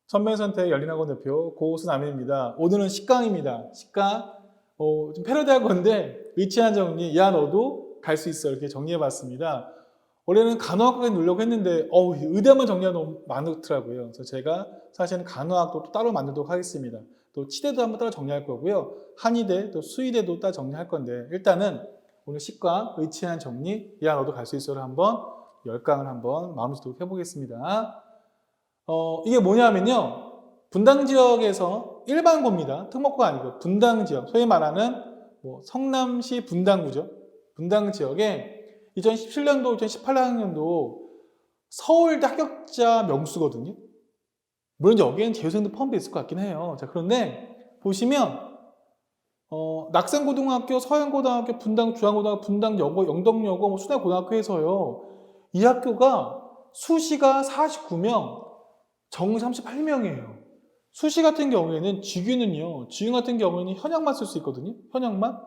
천명선택 열린학원 대표 고수남입니다. 오늘은 식강입니다. 식강 좀 패러디할 건데 의치한 정리, 야 너도 갈 수 있어 이렇게 정리해봤습니다. 원래는 간호학과에 누르려고 했는데 의대만 정리가 너무 많더라고요. 그래서 제가 사실은 간호학도 또 따로 만들도록 하겠습니다. 또 치대도 한번 따로 정리할 거고요. 한의대, 또 수의대도 따로 정리할 건데 일단은 오늘 식강, 의치한 정리, 야 너도 갈 수 있어를 한번 10강을 한번 마음을 쓰도록 해보겠습니다. 이게 뭐냐면요. 분당 지역에서 일반고입니다. 특목고가 아니고 분당 지역, 소위 말하는 성남시 분당구죠. 분당 지역에 2017년도, 2018학년도 서울대 합격자 명수거든요. 물론 여기엔 재수생도 포함되어 있을 것 같긴 해요. 자, 그런데 보시면 낙산고등학교, 서현고등학교, 분당 중앙고등학교, 분당 영덕여고, 수내고등학교 해서요. 이 학교가 수시가 49명, 정시 38명이에요. 수시 같은 경우에는 직윤은요. 직윤 같은 경우에는 현역만 쓸 수 있거든요. 현역만.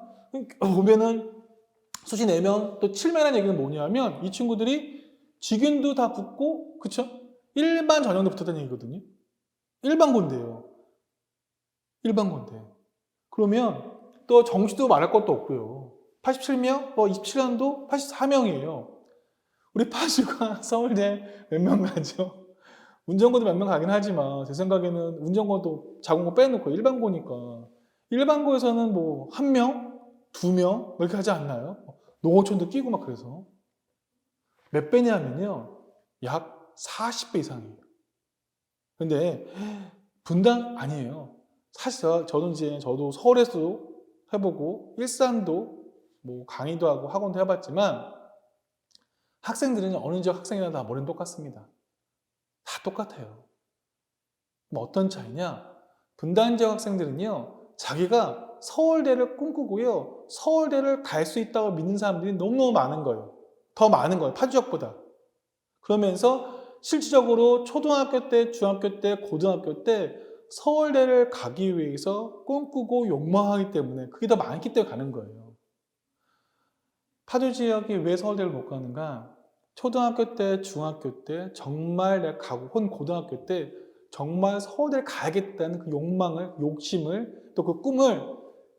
보면은 수시 4명, 또 7명이라는 얘기는 뭐냐면 이 친구들이 직윤도 다 붙고 그쵸? 일반 전형도 붙었다는 얘기거든요. 일반고인데요. 일반고인데. 그러면 또 정시도 말할 것도 없고요. 87명, 27년도 84명이에요. 우리 파주가 서울대 몇 명 가죠? 운전고도 몇 명 가긴 하지만 제 생각에는 운전고도 작은 거 빼놓고 일반고니까 일반고에서는 뭐 1명, 2명 이렇게 하지 않나요? 농어촌도 끼고 막 그래서 몇 배냐면요 약 40배 이상이에요. 근데 분당 아니에요. 사실 저도 서울에서도 해보고 일산도 뭐 강의도 하고 학원도 해봤지만 학생들은 어느 지역 학생이나 다 머리는 똑같습니다. 다 똑같아요. 어떤 차이냐? 분당 지역 학생들은요, 자기가 서울대를 꿈꾸고요, 서울대를 갈 수 있다고 믿는 사람들이 너무너무 많은 거예요. 더 많은 거예요, 파주 지역보다. 그러면서 실질적으로 초등학교 때, 중학교 때, 고등학교 때 서울대를 가기 위해서 꿈꾸고 욕망하기 때문에 그게 더 많기 때문에 가는 거예요. 파주 지역이 왜 서울대를 못 가는가? 초등학교 때, 중학교 때 정말 내가 가고 혹은 고등학교 때 정말 서울대를 가야겠다는 그 욕망을, 욕심을 또 그 꿈을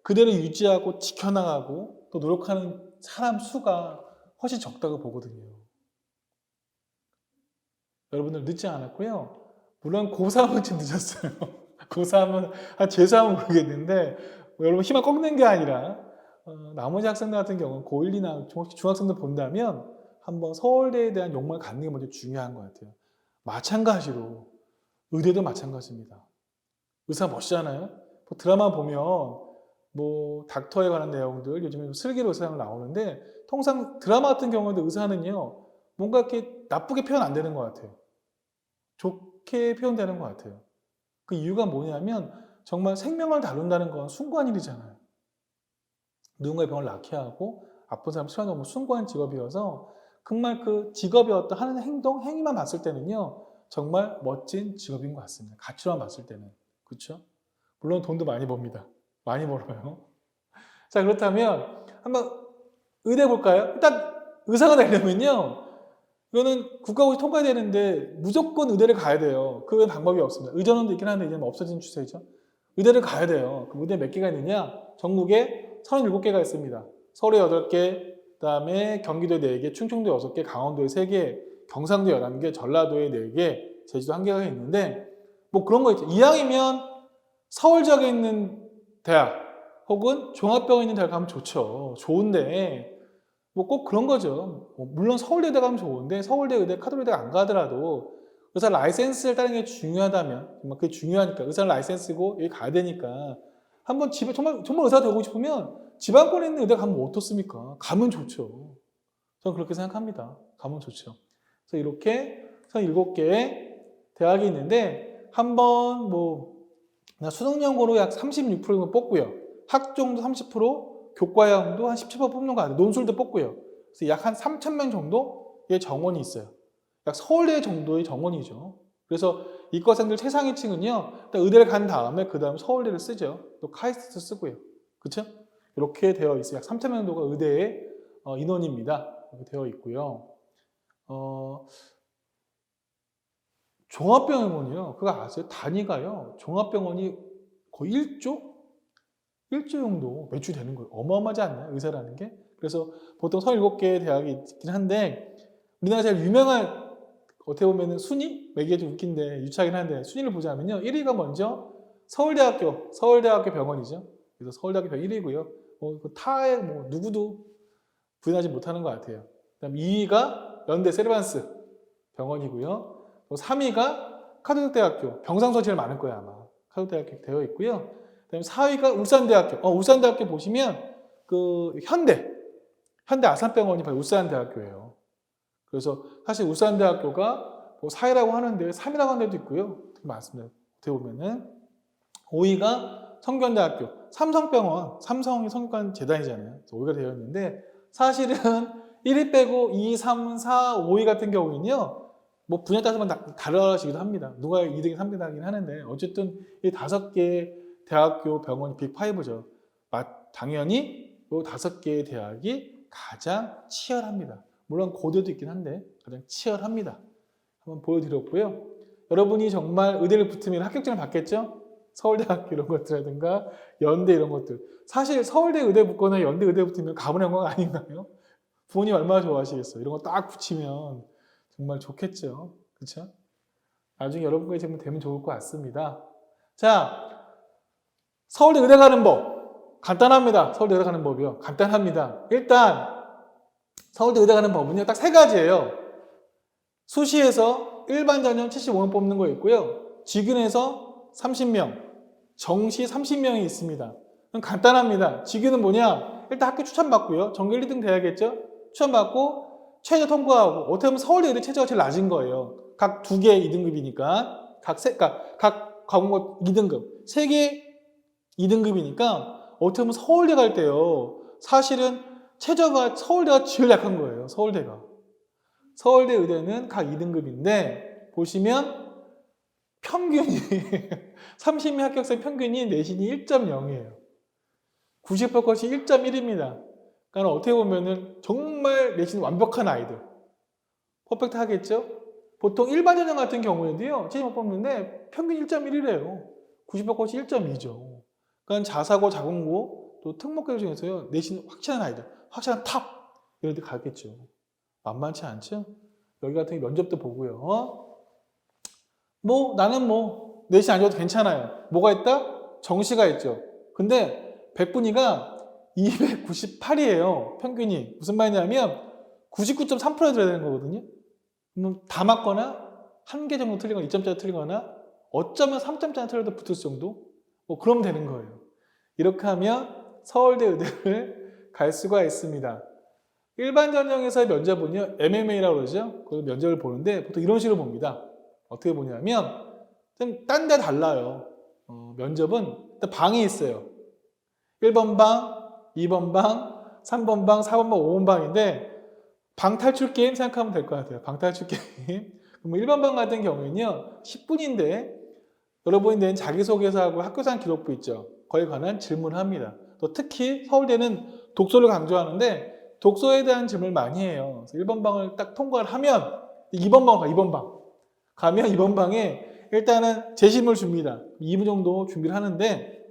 그대로 유지하고 지켜나가고 또 노력하는 사람 수가 훨씬 적다고 보거든요. 여러분들 늦지 않았고요. 물론 고3은 좀 늦었어요. 고3은 재수하면 모르겠는데 여러분 희망 꺾는 게 아니라 나머지 학생들 같은 경우는 고1, 2나 중학생들 본다면 한번 서울대에 대한 욕망을 갖는 게 먼저 중요한 것 같아요. 마찬가지로 의대도 마찬가지입니다. 의사 멋있잖아요. 드라마 보면 뭐 닥터에 관한 내용들 요즘에 슬기로 의사가 나오는데 통상 드라마 같은 경우에도 의사는요 뭔가 이렇게 나쁘게 표현 안 되는 것 같아요. 좋게 표현되는 것 같아요. 그 이유가 뭐냐면 정말 생명을 다룬다는 건 숭고한 일이잖아요. 누군가의 병을 낫게 하고 아픈 사람 치료하는 건 숭고한 직업이어서 정말 그 직업의 어떤 하는 행동, 행위만 봤을 때는요 정말 멋진 직업인 것 같습니다. 가치로만 봤을 때는. 그렇죠? 물론 돈도 많이 법니다. 많이 벌어요. 자, 그렇다면 한번 의대 볼까요? 일단 의사가 되려면요 이거는 국가고시 통과해야 되는데 무조건 의대를 가야 돼요. 그 외에 방법이 없습니다. 의전원도 있긴 한데 이제 없어진 추세죠. 의대를 가야 돼요. 그 의대 몇 개가 있느냐? 전국에 37개가 있습니다. 서울에 8개, 그 다음에 경기도에 4개, 충청도에 6개, 강원도에 3개, 경상도에 11개, 전라도에 4개, 제주도 1개가 있는데 뭐 그런 거 있죠. 이왕이면 서울 지역에 있는 대학 혹은 종합병원에 있는 대학 가면 좋죠. 좋은데 뭐 꼭 그런 거죠. 물론 서울대 가면 좋은데 서울대 의대 카톨릭대 안 가더라도 의사 라이센스를 따는 게 중요하다면 정말 그게 중요하니까 의사 라이센스고 여기 가야 되니까 한번 집에 정말 의사 되고 싶으면 지방권에 있는 의대 가면 어떻습니까? 가면 좋죠. 저는 그렇게 생각합니다. 가면 좋죠. 그래서 이렇게 7개의 대학이 있는데 한번 수능연고로 약 36%는 뽑고요. 학종도 30%, 교과형도 한 17% 뽑는 거 아니에요. 논술도 뽑고요. 그래서 약 한 3,000명 정도의 정원이 있어요. 약 서울대 정도의 정원이죠. 그래서 이과생들 최상위층은요, 일단 의대를 간 다음에 그 다음 서울대를 쓰죠. 또 카이스트 쓰고요. 그렇죠? 이렇게 되어 있어요. 약 3,000명 정도가 의대의 인원입니다. 이렇게 되어 있고요. 종합병원이요. 그거 아세요? 단위가요. 종합병원이 거의 1조? 1조 정도 매출되는 거예요. 어마어마하지 않나요? 의사라는 게. 그래서 보통 37개의 대학이 있긴 한데 우리나라 제일 유명한 어떻게 보면 순위? 매기가 좀 웃긴데 유치하긴 한데 순위를 보자면요. 1위가 먼저 서울대학교 병원이죠. 그래서 서울대학교 병원 1위고요. 타에 뭐 누구도 부인하지 못하는 것 같아요. 그다음 2위가 연대 세르반스 병원이고요. 3위가 카톨릭대학교, 병상수가 제일 많을 거예요 아마. 카톨릭대학교 되어 있고요. 그다음에 4위가 울산대학교. 울산대학교 보시면 그 현대 아산병원이 바로 울산대학교예요. 그래서 사실 울산대학교가 뭐 4위라고 하는데 3위라고 하는 데도 있고요. 되게 많습니다. 어떻게 보면은 5위가 성균대학교, 삼성병원, 삼성이 성균관 재단이잖아요. 5위가 되어 있는데 사실은 1위 빼고 2, 3, 4, 5위 같은 경우에는요. 뭐 분야 따라서 다르시기도 합니다. 누가 2등이 3등 하긴 하는데 어쨌든 이 5개 대학교 병원이 빅5죠. 당연히 이 5개의 대학이 가장 치열합니다. 물론 고대도 있긴 한데 가장 치열합니다. 한번 보여드렸고요. 여러분이 정말 의대를 붙으면 합격증을 받겠죠? 서울대학교 이런 것들이라든가 연대 이런 것들. 사실 서울대 의대 붙거나 연대 의대 붙으면 가문 영광 아닌가요? 부모님 얼마나 좋아하시겠어요? 이런 거 딱 붙이면 정말 좋겠죠. 그렇죠? 나중에 여러분까지 되면 좋을 것 같습니다. 자, 서울대 의대 가는 법. 간단합니다. 서울대 의대 가는 법이요. 간단합니다. 일단 서울대 의대 가는 법은요. 딱 3가지예요. 수시에서 일반 전형 75명 뽑는 거 있고요. 직윤에서 30명, 정시 30명이 있습니다. 그럼 간단합니다. 직윤은 뭐냐? 일단 학교 추천받고요. 전교 1, 2등 돼야겠죠? 추천받고 최저 통과하고 어떻게 보면 서울대 의대 최저가 제일 낮은 거예요. 각 2개 2등급이니까 각 과목별 2등급 3개 2등급이니까 어떻게 보면 서울대 갈 때요. 사실은 최저가 서울대가 제일 약한 거예요. 서울대 의대는 각 2등급인데 보시면 평균이 30명 합격생 평균이 내신이 1.0이에요. 90%컷이 1.1입니다. 그러니까 어떻게 보면은 정말 내신 완벽한 아이들 퍼펙트 하겠죠? 보통 일반 전형 같은 경우에도요. 70못 뽑는데 평균 1.1이래요. 90%컷이 1.2죠. 그러니까 자사고, 자공고, 또 특목고 중에서요. 내신 확실한 아이들, 확실한 탑 이런 데 가겠죠. 만만치 않죠? 여기 같은 경우 면접도 보고요. 나는 내신 안 줘도 괜찮아요. 뭐가 있다? 정시가 있죠. 근데 100분위가 298이에요. 평균이. 무슨 말이냐면 99.3%에 들어야 되는 거거든요. 다 맞거나 한 개 정도 틀리거나 2점짜리 틀리거나 어쩌면 3점짜리 틀려도 붙을 정도? 그럼 되는 거예요. 이렇게 하면 서울대 의대를 갈 수가 있습니다. 일반 전형에서의 면접은요. MMA라고 그러죠. 그 면접을 보는데 보통 이런 식으로 봅니다. 어떻게 보냐면 좀 딴 데 달라요. 면접은 일단 방이 있어요. 1번 방, 2번 방, 3번 방, 4번 방, 5번 방인데 방 탈출 게임 생각하면 될 것 같아요. 방 탈출 게임. 그럼 1번 방 같은 경우에는요. 10분인데 여러분이 낸 자기소개서하고 학교생 기록부 있죠. 거기에 관한 질문을 합니다. 또 특히 서울대는 독서를 강조하는데 독서에 대한 질문을 많이 해요. 그래서 1번 방을 딱 통과를 하면 2번 방 가, 2번 방. 가면 2번 방에 일단은 제시문을 줍니다. 2분 정도 준비를 하는데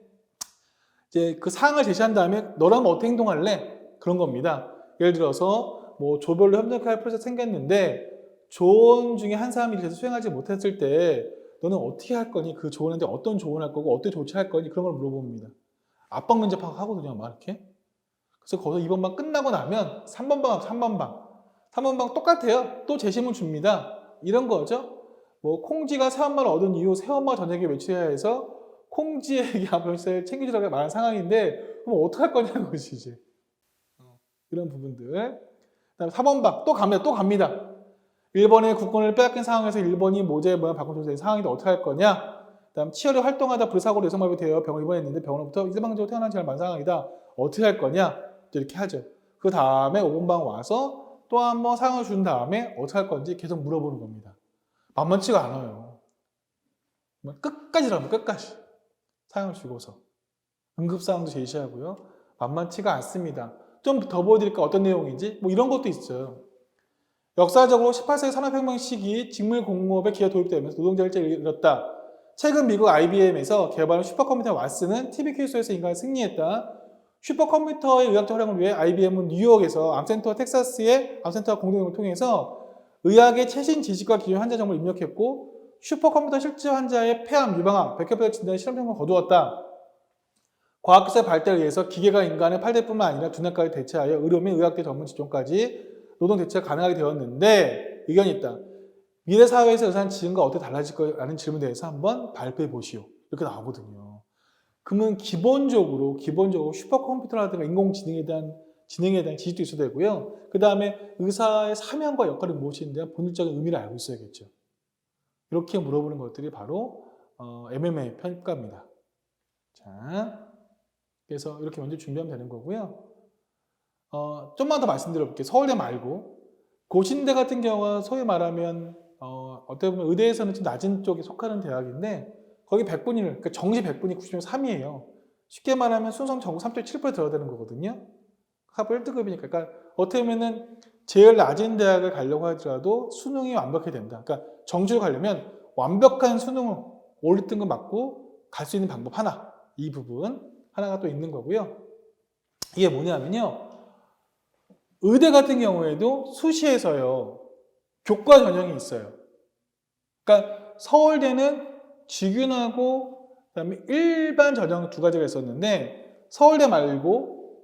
이제 그 사항을 제시한 다음에 너라면 어떻게 행동할래? 그런 겁니다. 예를 들어서 조별로 협력할 프로젝트 생겼는데 조언 중에 한 사람이 계속 수행하지 못했을 때 너는 어떻게 할 거니? 그 조언한테 어떤 조언할 거고 어떻게 조치할 거니? 그런 걸 물어봅니다. 압박 면접하고 하거든요. 막 이렇게. 그래서 거기서 2번 방 끝나고 나면 3번 방, 3번 방. 3번 방 똑같아요. 또 제시문 줍니다. 이런 거죠. 콩쥐가 새엄마를 얻은 이후 새엄마 저녁에 외출해야 해서 콩쥐에게 아버지를 챙겨주라고 말한 상황인데 그럼 어떡할 거냐는 것이 이제 이런 부분들. 그다음에 4번 방 또 갑니다. 일본의 국권을 빼앗긴 상황에서 일본이 모자의 모양 바꾼 조사의 상황인데 어떻게 할 거냐? 그다음 치열히 활동하다 불사고로 여성마비 되어 병원에 입원했는데 병원부터 일방적으로 태어난 지 얼마 안 상황이다. 어떻게 할 거냐? 이렇게 하죠. 그 다음에 5번 방 와서 또 한 번 상황을 준 다음에 어떻게 할 건지 계속 물어보는 겁니다. 만만치가 않아요. 끝까지라면 끝까지 상황을 주고서 응급사항도 제시하고요. 만만치가 않습니다. 좀 더 보여드릴까 어떤 내용인지 이런 것도 있어요. 역사적으로 18세기 산업혁명 시기 직물 공업의 기업 도입되면서 노동자 일자리를 잃었다. 최근 미국 IBM에서 개발한 슈퍼컴퓨터 왓슨은 TVQS에서 인간을 승리했다. 슈퍼컴퓨터의 의학적 활용을 위해 IBM은 뉴욕에서 암센터와 텍사스의 암센터와 공동연구를 통해서 의학의 최신 지식과 기존 환자 정보를 입력했고 슈퍼컴퓨터 실제 환자의 폐암, 유방암, 백혈병 진단의 실험 성공을 거두었다. 과학기술 발달에 의해서 기계가 인간의 팔대뿐만 아니라 두뇌까지 대체하여 의료 및 의학대 전문 직종까지 노동 대체가 가능하게 되었는데 의견이 있다. 미래 사회에서 의사는 지금과 어떻게 달라질 거라는 질문에 대해서 한번 발표해 보시오. 이렇게 나오거든요. 그러면 기본적으로 슈퍼컴퓨터라든가 인공지능에 대한 지식도 있어야 되고요. 그 다음에 의사의 사명과 역할이 무엇인에 대한 본질적인 의미를 알고 있어야겠죠. 이렇게 물어보는 것들이 바로 MMA 평가입니다. 자, 그래서 이렇게 먼저 준비하면 되는 거고요. 좀만 더 말씀드려볼게요. 서울대 말고 고신대 같은 경우는 소위 말하면 어떻게 보면 의대에서는 좀 낮은 쪽에 속하는 대학인데 거기 100분위를, 그러니까 정시 100분위 90.3이에요. 쉽게 말하면 순성 전국 3.7% 들어야 되는 거거든요. 합을 1등급이니까. 그러니까 어떻게 보면은 제일 낮은 대학을 가려고 하더라도 수능이 완벽해야 된다. 그러니까 정시를 가려면 완벽한 수능을 올 1등급 맞고 갈 수 있는 방법 하나. 이 부분 하나가 또 있는 거고요. 이게 뭐냐면요. 의대 같은 경우에도 수시에서요. 교과 전형이 있어요. 그러니까 서울대는 직윤하고 그다음에 일반 전형 두 가지가 있었는데 서울대 말고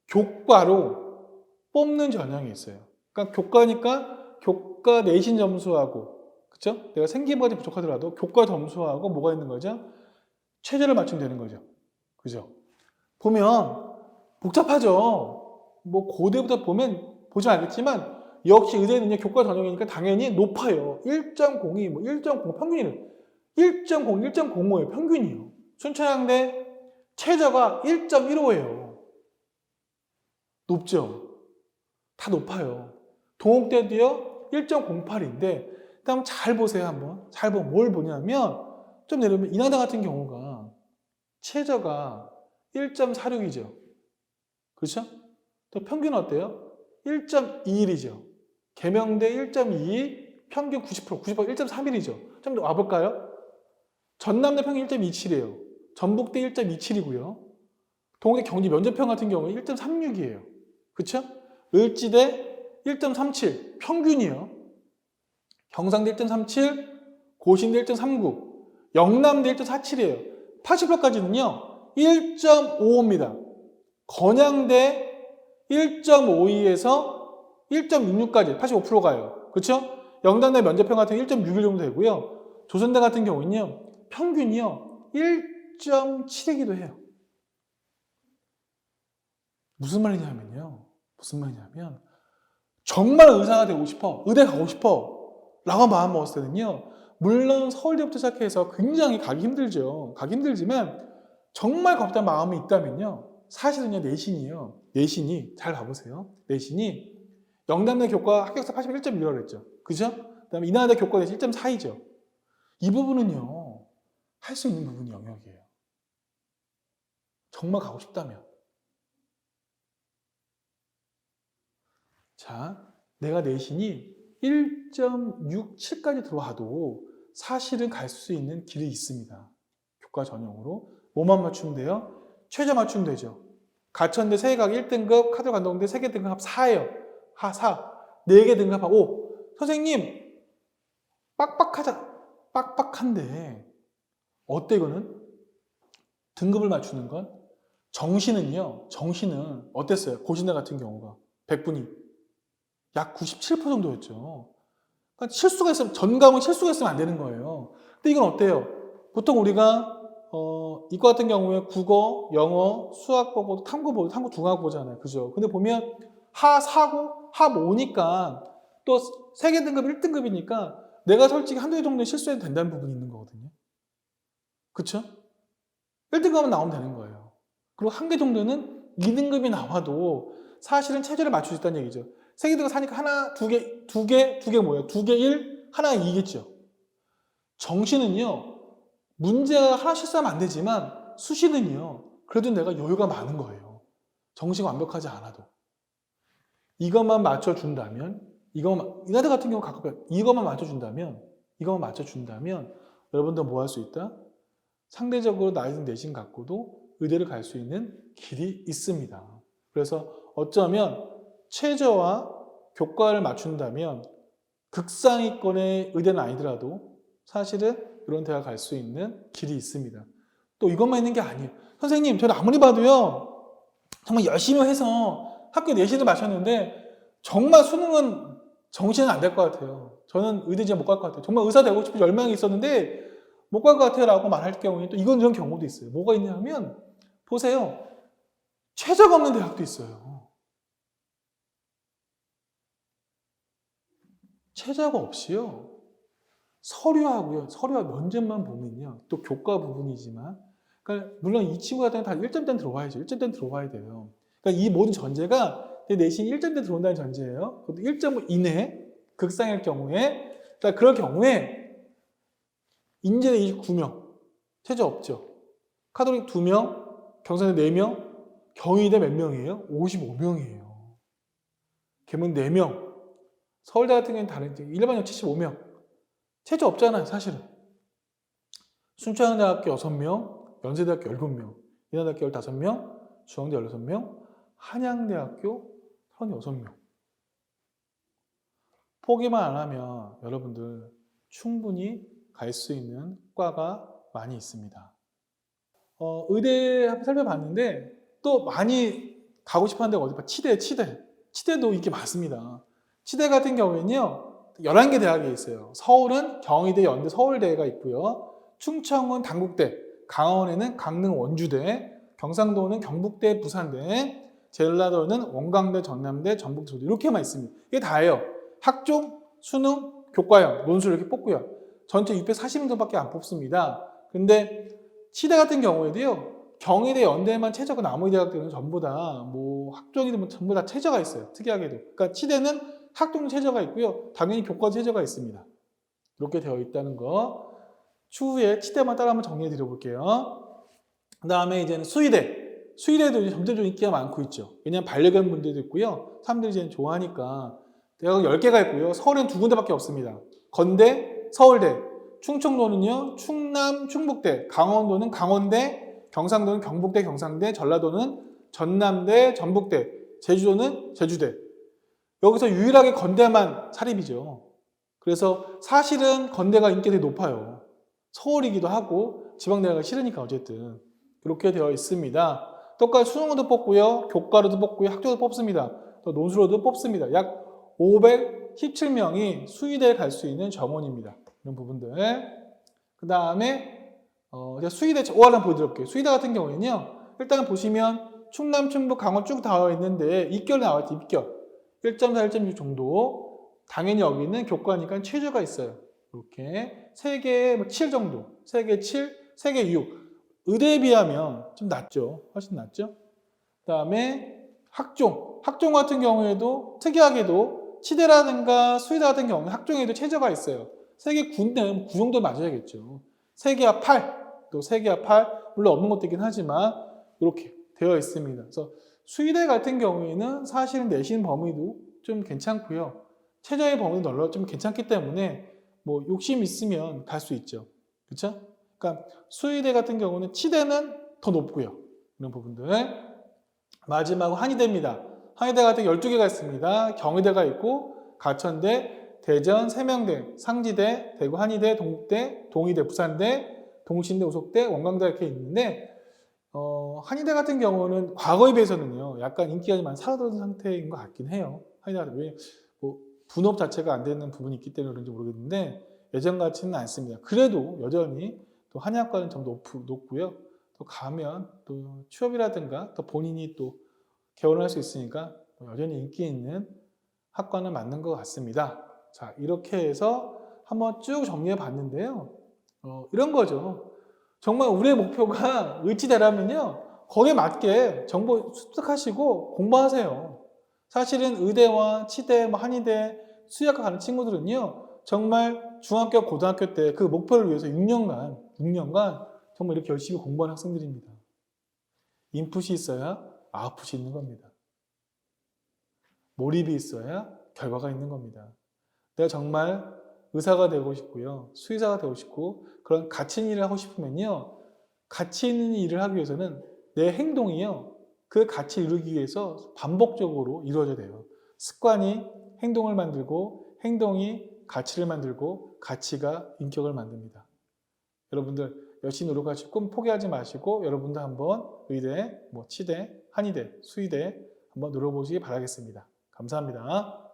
교과로 뽑는 전형이 있어요. 그러니까 교과 내신 점수하고 그렇죠? 내가 생기부가 좀 부족하더라도 교과 점수하고 뭐가 있는 거죠? 최저를 맞추면 되는 거죠. 그죠? 보면 복잡하죠. 뭐 고대부터 보시면 알겠지만 역시 의대는요 교과 전형이니까 당연히 높아요. 1.02, 뭐 1.0 평균이는 1.0, 1.05예요. 평균이요. 순천향대 최저가 1.15예요. 높죠? 다 높아요. 동국대도요 1.08인데 일단 잘 보세요 한번. 잘 보면 뭘 보냐면 좀 내려오면 인하대 같은 경우가 최저가 1.46이죠. 그렇죠? 또 평균은 어때요? 1.21이죠. 계명대 1.22, 평균 90%, 1.31이죠. 좀 더 와볼까요? 전남대 평균 1.27이에요. 전북대 1.27이고요. 동국대 경기 면접평 같은 경우는 1.36이에요. 그렇죠? 을지대 1.37, 평균이요. 경상대 1.37, 고신대 1.39, 영남대 1.47이에요. 80%까지는요, 1.55입니다. 건양대 1.52에서 1.66까지 85% 가요. 그렇죠? 영단대 면접평 같은 경우 1.61 정도 되고요. 조선대 같은 경우는요. 평균이요. 1.7이기도 해요. 무슨 말이냐면 정말 의사가 되고 싶어. 의대 가고 싶어. 라고 마음 먹었을 때는요. 물론 서울대부터 시작해서 굉장히 가기 힘들죠. 가기 힘들지만 정말 겁다는 마음이 있다면요. 사실은요. 내신이 잘 봐보세요. 내신이 영남대 교과 합격자 81.1이라고 그랬죠. 그죠? 그 다음에 인하대 교과 내신 1.4이죠. 이 부분은요. 할 수 있는 부분이 영역이에요. 정말 가고 싶다면. 자, 내가 내신이 1.67까지 들어와도 사실은 갈 수 있는 길이 있습니다. 교과 전형으로. 뭐만 맞추면 돼요? 최저 맞추면 되죠. 가천대 세계학 1등급, 카드관동대 세계 등급 합 4예요. 4. 4개 등급 합 5. 선생님, 빡빡한데. 어때, 이거는? 등급을 맞추는 건? 정시는 어땠어요? 고신대 같은 경우가. 100분이. 약 97% 정도였죠. 그러니까 전 과목 실수가 있으면 안 되는 거예요. 근데 이건 어때요? 보통 우리가 이과 같은 경우에 국어, 영어, 수학 보고 탐구 두 과목 보잖아요. 그죠? 근데 보면 하 4고 하 5니까 또 세계 등급 1등급이니까 내가 솔직히 한두 개 정도는 실수해도 된다는 부분이 있는 거거든요. 그쵸? 1등급은 나오면 되는 거예요. 그리고 한 개 정도는 2등급이 나와도 사실은 체제를 맞출 수 있다는 얘기죠. 세계 등급 사니까 하나, 두 개 뭐예요? 2개 1, 하나 2겠죠. 정시는요. 문제가 하나 실수하면 안 되지만 수시는요. 그래도 내가 여유가 많은 거예요. 정시가 완벽하지 않아도. 이것만 맞춰준다면 이나대 같은 경우 가끔 이것만 맞춰준다면 여러분도 뭐 할 수 있다? 상대적으로 낮은 내신 갖고도 의대를 갈 수 있는 길이 있습니다. 그래서 어쩌면 최저와 교과를 맞춘다면 극상위권의 의대는 아니더라도 사실은 이런 대학 갈 수 있는 길이 있습니다. 또 이것만 있는 게 아니에요. 선생님, 저는 아무리 봐도요, 정말 열심히 해서 학교 내신을 마쳤는데 정말 수능은 정시는 안 될 것 같아요. 저는 의대제 못 갈 것 같아요. 정말 의사 되고 싶은 열망이 있었는데 못 갈 것 같아요 라고 말할 경우에 또 이런 경우도 있어요. 뭐가 있냐면 보세요. 최저가 없는 대학도 있어요. 최저가 없이요. 서류와 면접만 보면요. 또 교과 부분이지만 그러니까 물론 이 친구 같은 경우는 다 1점대는 들어와야죠. 1점대는 들어와야 돼요. 그러니까 이 모든 전제가 내 내신 1점대 들어온다는 전제예요. 그것도 1.5 이내 극상일 경우에 그러니까 그럴 경우에 인제대 29명 최저 없죠. 카톨릭 2명, 경산대 4명, 경희대 몇 명이에요? 55명이에요. 개문 4명. 서울대 같은 경우는 다른데 일반형 75명. 최저 없잖아요, 사실은. 순천대학교 6명, 연세대학교 7명, 인하대학교 15명, 중앙대 16명, 한양대학교 36명. 포기만 안 하면 여러분들 충분히 갈 수 있는 과가 많이 있습니다. 의대 한번 살펴봤는데 또 많이 가고 싶은 데가 어디 봐? 치대도 인기 많습니다. 치대 같은 경우에는요 11개 대학이 있어요. 서울은 경희대, 연대, 서울대가 있고요. 충청은 단국대, 강원에는 강릉 원주대, 경상도는 경북대, 부산대, 전라도는 원광대, 전남대, 전북대, 서울대 이렇게만 있습니다. 이게 다예요. 학종, 수능, 교과형, 논술 이렇게 뽑고요. 전체 640명밖에 안 뽑습니다. 근데 치대 같은 경우에도요. 경희대, 연대만 최저고 나머지 대학들은 전부 다 뭐 학종이든 뭐 전부 다 최저가 있어요. 특이하게도. 그러니까 치대는 학종 최저가 있고요. 당연히 교과 최저가 있습니다. 이렇게 되어 있다는 거. 추후에 치대만 따라 한번 정리해 드려 볼게요. 그 다음에 이제는 수의대. 수의대도 이제 점점 인기가 많고 있죠. 왜냐하면 반려견 분들도 있고요. 사람들이 이제 좋아하니까. 대학은 10개가 있고요. 서울엔 2군데밖에 없습니다. 건대, 서울대. 충청도는요. 충남, 충북대. 강원도는 강원대. 경상도는 경북대, 경상대. 전라도는 전남대, 전북대. 제주도는 제주대. 여기서 유일하게 건대만 사립이죠. 그래서 사실은 건대가 인기가 되게 높아요. 서울이기도 하고 지방대학이 싫으니까 어쨌든 그렇게 되어 있습니다. 똑같이 수능으로도 뽑고요. 교과로도 뽑고요. 학교도 뽑습니다. 또 논술로도 뽑습니다. 약 517명이 수의대에 갈 수 있는 정원입니다. 이런 부분들. 그 다음에 제가 수의대 오하나 보여드릴게요. 수의대 같은 경우에는요. 일단 보시면 충남, 충북, 강원 쭉 다 있는데 입결 나왔죠. 입결. 1.4, 1.6 정도. 당연히 여기는 교과니까 최저가 있어요. 이렇게 3개에 7 정도. 3개 7, 3개 6. 의대에 비하면 좀 낮죠. 훨씬 낮죠. 그 다음에 학종. 학종 같은 경우에도 특이하게도 치대라든가 수의대 같은 경우는 학종에도 최저가 있어요. 3개 9는 9 정도 맞아야겠죠. 3개와 8. 또 3개와 8. 물론 없는 것도 있긴 하지만 이렇게 되어 있습니다. 그래서 수의대 같은 경우에는 사실은 내신 범위도 좀 괜찮고요. 최저의 범위도 넓어 좀 괜찮기 때문에 뭐 욕심 있으면 갈 수 있죠. 그렇죠? 그러니까 수의대 같은 경우는 치대는 더 높고요. 이런 부분들. 마지막으로 한의대입니다. 한의대 같은 12개가 있습니다. 경희대가 있고 가천대, 대전, 세명대, 상지대, 대구 한의대, 동국대, 동의대, 부산대, 동신대, 우석대, 원광대 이렇게 있는데 한의대 같은 경우는 과거에 비해서는요, 약간 인기가 좀 많이 사라진 상태인 것 같긴 해요. 한의대가 왜 뭐 분업 자체가 안 되는 부분이 있기 때문에 그런지 모르겠는데 예전 같지는 않습니다. 그래도 여전히 또 한의학과는 좀 높고요. 또 가면 또 취업이라든가 또 본인이 또 개원을 할 수 있으니까 여전히 인기 있는 학과는 맞는 것 같습니다. 자, 이렇게 해서 한번 쭉 정리해 봤는데요. 이런 거죠. 정말 우리의 목표가 의치대라면요. 거기에 맞게 정보 습득하시고 공부하세요. 사실은 의대와 치대, 한의대, 수의학과 가는 친구들은요. 정말 중학교, 고등학교 때 그 목표를 위해서 6년간 정말 이렇게 열심히 공부하는 학생들입니다. 인풋이 있어야 아웃풋이 있는 겁니다. 몰입이 있어야 결과가 있는 겁니다. 내가 정말 의사가 되고 싶고요. 수의사가 되고 싶고 그런 가치 있는 일을 하고 싶으면요. 가치 있는 일을 하기 위해서는 내 행동이요. 그 가치를 이루기 위해서 반복적으로 이루어져야 돼요. 습관이 행동을 만들고 행동이 가치를 만들고 가치가 인격을 만듭니다. 여러분들 열심히 노력하시고 꿈 포기하지 마시고 여러분도 한번 의대, 치대, 한의대, 수의대 한번 노려보시기 바라겠습니다. 감사합니다.